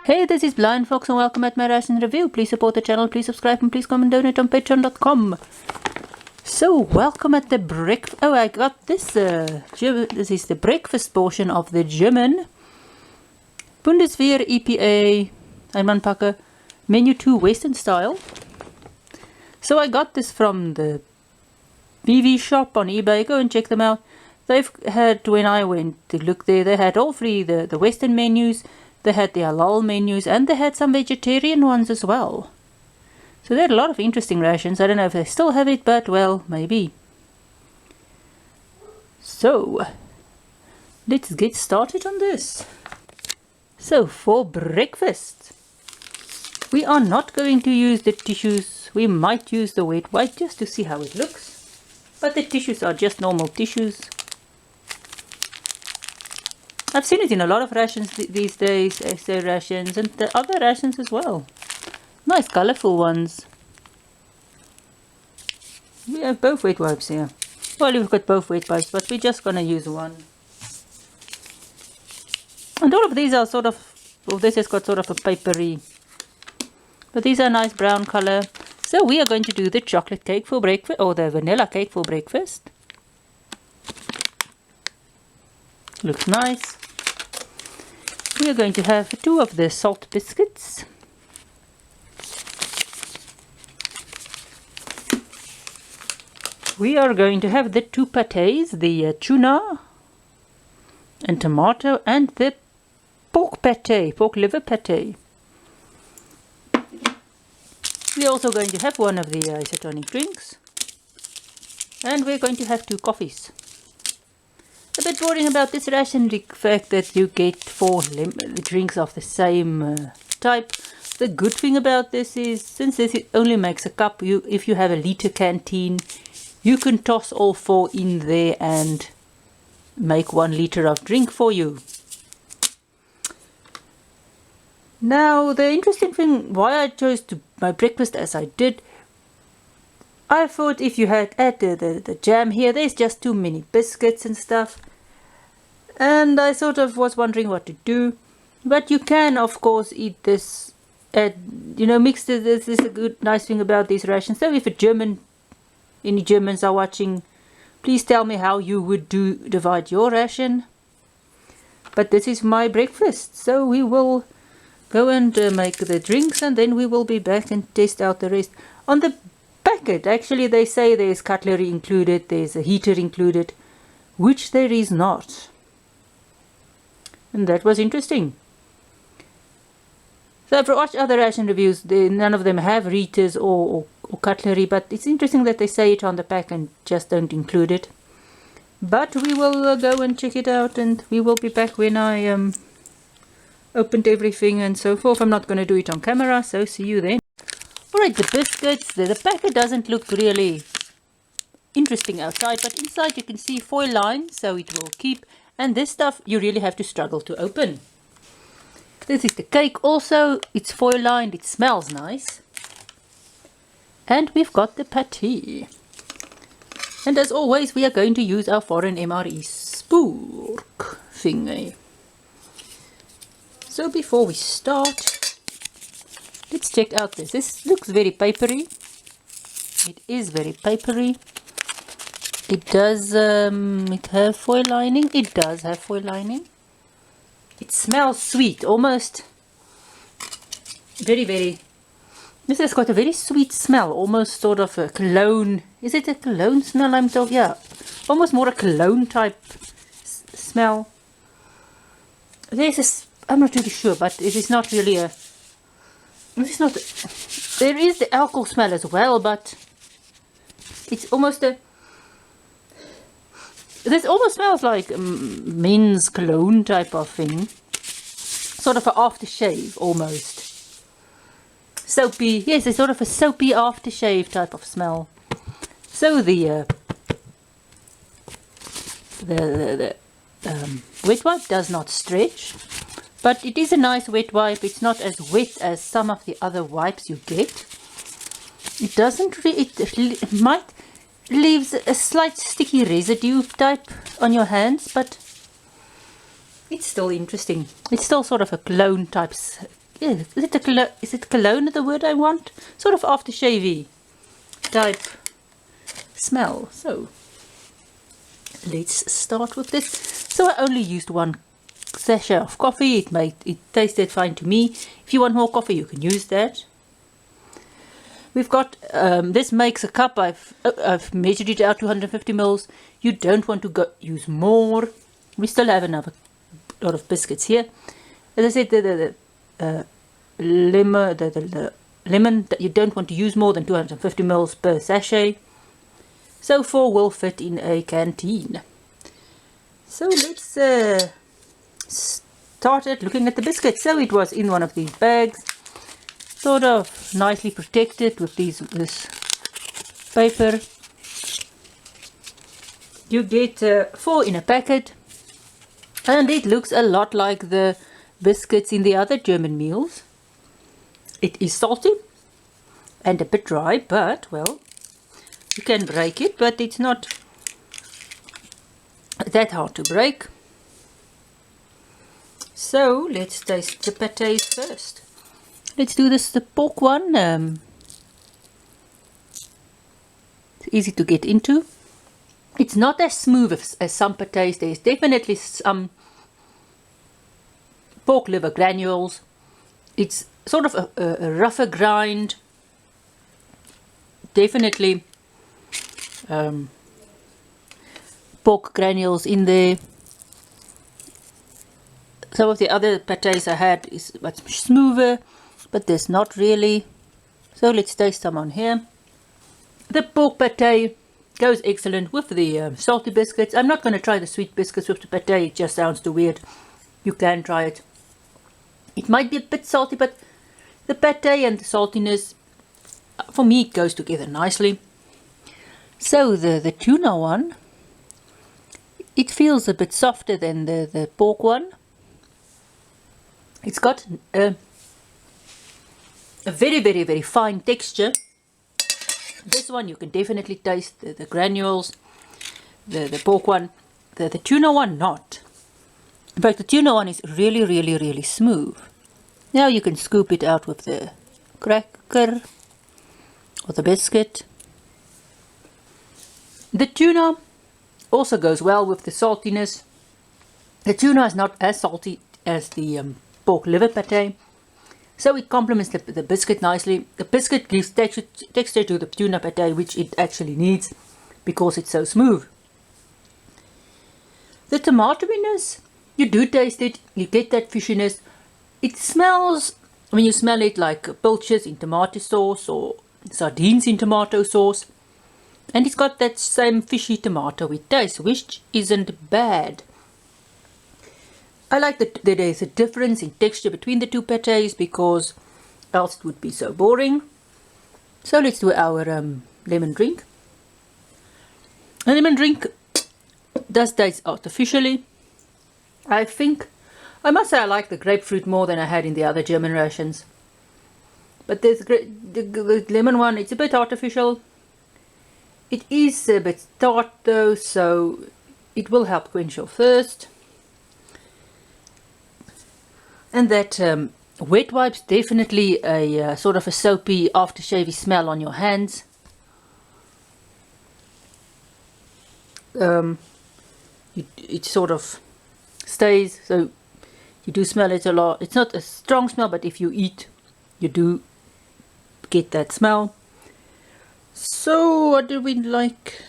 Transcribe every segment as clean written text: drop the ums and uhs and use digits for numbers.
Hey, this is BlindFox and welcome at my Ration review. Please support the channel, please subscribe and please come and donate on patreon.com. So, welcome at the breakfast. Oh, I got this. This is the breakfast portion of the German Bundeswehr EPA Einmannpacker Menu 2 Westernstyle. So I got this from the BV shop on eBay. Go and check them out. They've had, when I went to look there, they had all three, the Western menus, they had the halal menus, and they had some vegetarian ones as well. So they had a lot of interesting rations. I don't know if they still have it, but well, maybe. So, let's get started on this. So, for breakfast, we are not going to use the tissues. We might use the wet wipe just to see how it looks. But the tissues are just normal tissues. I've seen it in a lot of rations these days, SA rations, and the other rations as well. Nice colourful ones. We have both wet wipes here. Well, we've got both wet wipes, but we're just going to use one. And all of these are sort of, well, this has got sort of a papery, but these are nice brown colour. So we are going to do the chocolate cake for breakfast, or the vanilla cake for breakfast. Looks nice. We are going to have 2 of the salt biscuits. We are going to have the 2 pâtés, the tuna and tomato, and the pork pâté, pork liver pâté. We are also going to have 1 of the isotonic drinks, and we're going to have 2 coffees. A bit boring about this ration, the fact that you get 4 drinks of the same type. The good thing about this is, since this only makes a cup, if you have a liter canteen, you can toss all 4 in there and make 1 liter of drink for you. Now, the interesting thing, why I chose my breakfast as I did, I thought if you had added the jam here, there's just too many biscuits and stuff. And I sort of was wondering what to do. But you can, of course, eat this, mix this. This is a good, nice thing about these rations. So if any Germans are watching, please tell me how you would divide your ration. But this is my breakfast. So we will go and make the drinks, and then we will be back and test out the rest. On the packet, actually, they say there's cutlery included, there's a heater included, which there is not. And that was interesting. So I've watched other ration reviews, none of them have heaters or cutlery, but it's interesting that they say it on the pack and just don't include it. But we will go and check it out, and we will be back when I opened everything and so forth. I'm not going to do it on camera, so see you then. Alright, the biscuits, the packet doesn't look really interesting outside, but inside you can see foil lined, so it will keep. And this stuff you really have to struggle to open. This is the cake also, it's foil lined, it smells nice. And we've got the pâté. And as always, we are going to use our foreign MRE spork thingy. So before we start, let's check out this. This looks very papery. It is very papery. It does it have foil lining? It does have foil lining. It smells sweet, almost very, very. This has got a very sweet smell, almost sort of a cologne. Is it a cologne smell I'm talking? Yeah, almost more a cologne type smell. I'm not really sure, but it is not really a. It's not. There is the alcohol smell as well, but it's almost a. This almost smells like men's cologne type of thing. Sort of an aftershave almost. Soapy, yes, it's sort of a soapy aftershave type of smell. So the wet wipe does not stretch, but it is a nice wet wipe. It's not as wet as some of the other wipes you get. It doesn't really, it might leaves a slight sticky residue type on your hands, but it's still interesting. It's still sort of a cologne type is it cologne the word I want? Sort of aftershave-y type smell. So let's start with this. So I only used 1 sachet of coffee. It tasted fine to me. If you want more coffee, you can use that. We've got this makes a cup. I've measured it out to 150 mils. You don't want to use more. We still have another lot of biscuits here. As I said, the lemon that you don't want to use more than 250 mils per sachet. So 4 will fit in a canteen. So let's start looking at the biscuits. So it was in one of these bags, sort of nicely protected with this paper. You get 4 in a packet, and it looks a lot like the biscuits in the other German meals. It is salty and a bit dry, but well, you can break it, but it's not that hard to break. So let's taste the pâtés first. Let's do the pork one. It's easy to get into. It's not as smooth as some pâtés. There's definitely some pork liver granules. It's sort of a rougher grind. Definitely pork granules in there. Some of the other pâtés I had is much smoother, but there's not really. So let's taste some on here. The pork pâté goes excellent with the salty biscuits. I'm not going to try the sweet biscuits with the pâté. It just sounds too weird. You can try it. It might be a bit salty, but the pâté and the saltiness, for me, it goes together nicely. So the tuna one, it feels a bit softer than the pork one. It's got a very, very, very fine texture. This one you can definitely taste the granules. The pork one, the tuna one not. In fact, the tuna one is really, really, really smooth. Now you can scoop it out with the cracker or the biscuit. The tuna also goes well with the saltiness. The tuna is not as salty as the pork liver pâté, so it complements the biscuit nicely. The biscuit gives texture to the tuna pâté, which it actually needs because it's so smooth. The tomatoiness, you do taste it, you get that fishiness. It smells, when you smell it, like pilchards in tomato sauce or sardines in tomato sauce. And it's got that same fishy tomato taste, which isn't bad. I like that there is a difference in texture between the two pâtés, because else it would be so boring. So let's do our lemon drink. A lemon drink does taste artificially. I must say I like the grapefruit more than I had in the other German rations. But the lemon one, it's a bit artificial. It is a bit tart though, so it will help quench your thirst. And that wet wipes definitely a sort of a soapy, aftershavey smell on your hands. It sort of stays, so you do smell it a lot. It's not a strong smell, but if you eat, you do get that smell. So what do we like?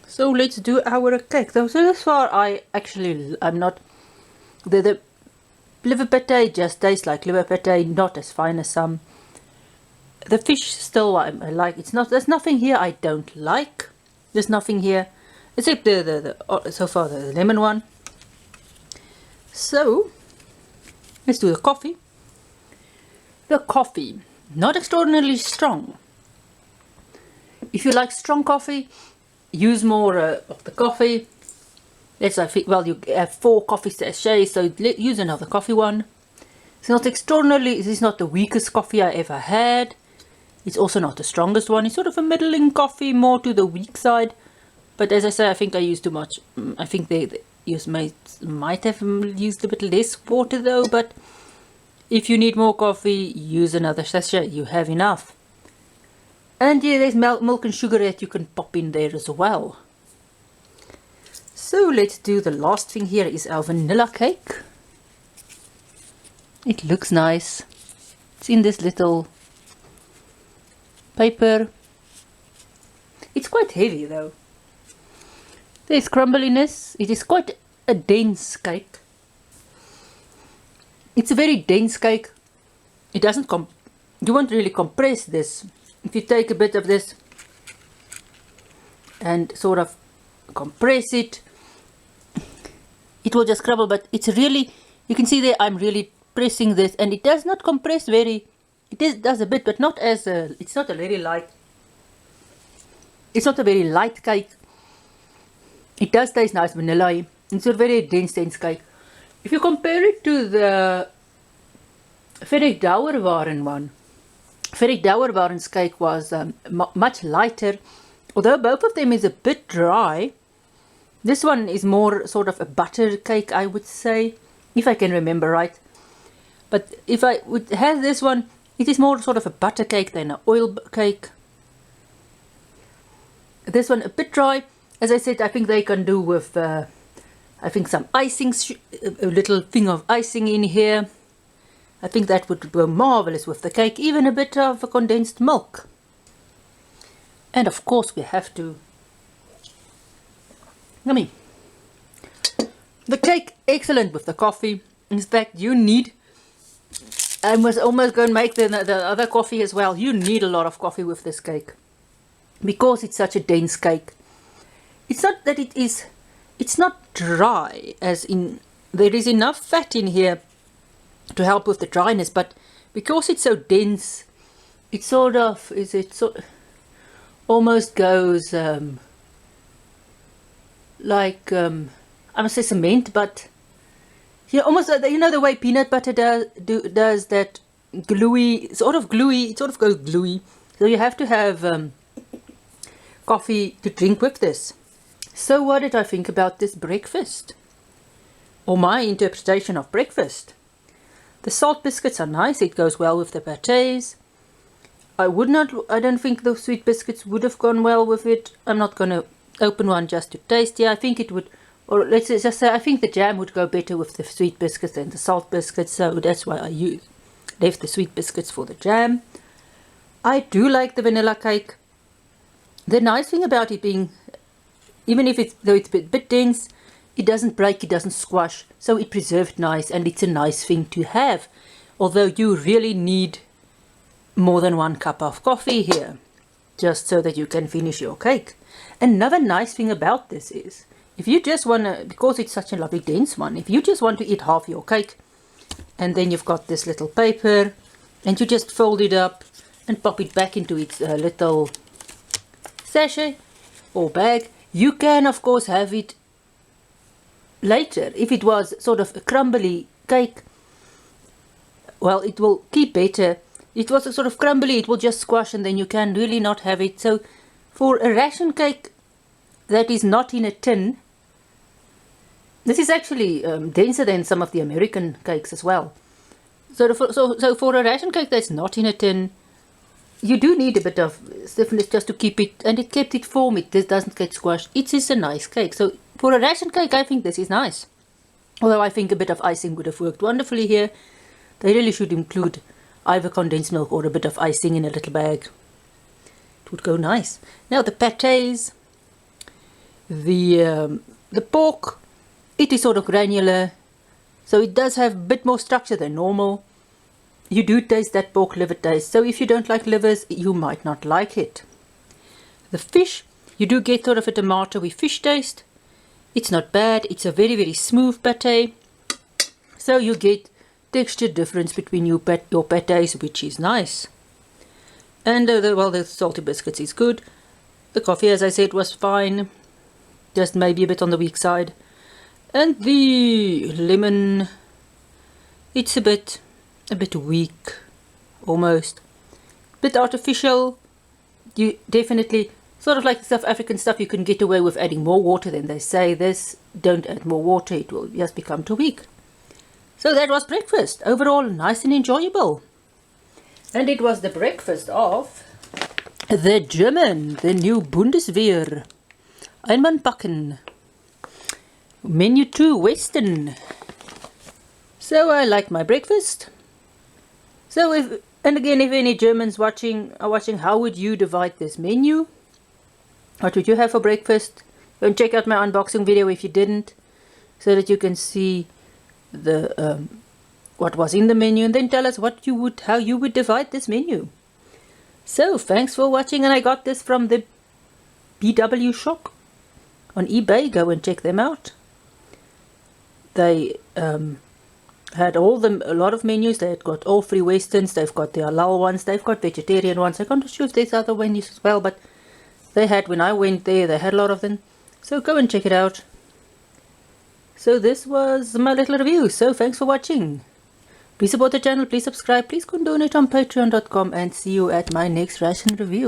So let's do our cake. So this far I'm not the liver pâté just tastes like liver pâté, not as fine as some. The fish still I like. There's nothing here I don't like. There's nothing here except so far the lemon one. So let's do the coffee. The coffee, not extraordinarily strong. If you like strong coffee, use more of the coffee. You have 4 coffee sachets, so use another coffee one. It's not extraordinarily, this is not the weakest coffee I ever had. It's also not the strongest one. It's sort of a middling coffee, more to the weak side. But as I say, I think I used too much. I think they might have used a bit less water though, but If you need more coffee, use another sachet, you have enough. And yeah, there's milk and sugar that you can pop in there as well. So let's do the last thing here is our vanilla cake. It looks nice. It's in this little paper. It's quite heavy though. There's crumbliness. It is quite a dense cake. It's a very dense cake. It doesn't you won't really compress this. If you take a bit of this and sort of compress it, it will just crumble, but it's really, you can see there I'm really pressing this, and it does not compress very, does a bit, but not as it's not a very light, it's not a very light cake. It does taste nice, vanilla. It's a very dense cake. If you compare it to the Ferrich Douwerwaren one, Ferrich Douwerwaren's cake was much lighter, although both of them is a bit dry. This one is more sort of a butter cake, I would say, if I can remember right. But if I would have this one, it is more sort of a butter cake than an oil cake. This one a bit dry. As I said, I think they can do with, I think some icing, a little thing of icing in here. I think that would go marvelous with the cake, even a bit of condensed milk. And of course we have to, yummy. The cake, excellent with the coffee. In fact, you need, I was almost going to make the other coffee as well. You need a lot of coffee with this cake, because it's such a dense cake. It's not that it's not dry, as in, there is enough fat in here to help with the dryness, but because it's so dense, it sort of, almost goes like, I must say cement, but yeah, almost, you know the way peanut butter does that gluey, sort of goes gluey. So you have to have coffee to drink with this. So what did I think about this breakfast? Or my interpretation of breakfast? The salt biscuits are nice, it goes well with the pâtés. I don't think the sweet biscuits would have gone well with it. I'm not going to open one just to taste. Yeah, I think it would, or let's just say, I think the jam would go better with the sweet biscuits than the salt biscuits, so that's why I left the sweet biscuits for the jam. I do like the vanilla cake. The nice thing about it being, even if though it's a bit dense, it doesn't break, it doesn't squash, so it preserved nice, and it's a nice thing to have. Although you really need more than 1 cup of coffee here, just so that you can finish your cake. Another nice thing about this is, if you just want to, because it's such a lovely dense one, if you just want to eat half your cake, and then you've got this little paper, and you just fold it up and pop it back into its little sachet or bag, you can of course have it later. If it was sort of a crumbly cake, well, it will keep better. It was a sort of crumbly, it will just squash, and then you can really not have it. So for a ration cake that is not in a tin, this is actually denser than some of the American cakes as well. So for a ration cake that's not in a tin, you do need a bit of stiffness just to keep it, and it kept it firm, it doesn't get squashed. It is a nice cake. So for a ration cake, I think this is nice. Although I think a bit of icing would have worked wonderfully here. They really should include either condensed milk or a bit of icing in a little bag. It would go nice. Now the pâtés, the pork, it is sort of granular, so it does have a bit more structure than normal. You do taste that pork liver taste, so if you don't like livers, you might not like it. The fish, you do get sort of a tomatoey fish taste. It's not bad, it's a very, very smooth pâté. So you get texture difference between your pâtés, which is nice. And the salty biscuits is good. The coffee, as I said, was fine, just maybe a bit on the weak side. And the lemon, it's a bit weak, almost. Bit artificial. You definitely, sort of like the South African stuff, you can get away with adding more water than they say. This, don't add more water, it will just become too weak. So that was breakfast. Overall, nice and enjoyable. And it was the breakfast of the German, the new Bundeswehr. Einmannbacken. Menu 2, Western. So I like my breakfast. So if any Germans are watching, how would you divide this menu? What would you have for breakfast? Go and check out my unboxing video if you didn't, so that you can see the what was in the menu, and then tell us how you would divide this menu. So thanks for watching, and I got this from the BW shop on eBay. Go and check them out. They had a lot of menus. They had got all 3 Westerns. They've got the halal ones. They've got vegetarian ones. I'm not sure if there's other menus as well, but they had, when I went there, they had a lot of them. So go and check it out. So this was my little review. So thanks for watching. Please support the channel. Please subscribe. Please go and donate on patreon.com, and see you at my next ration review.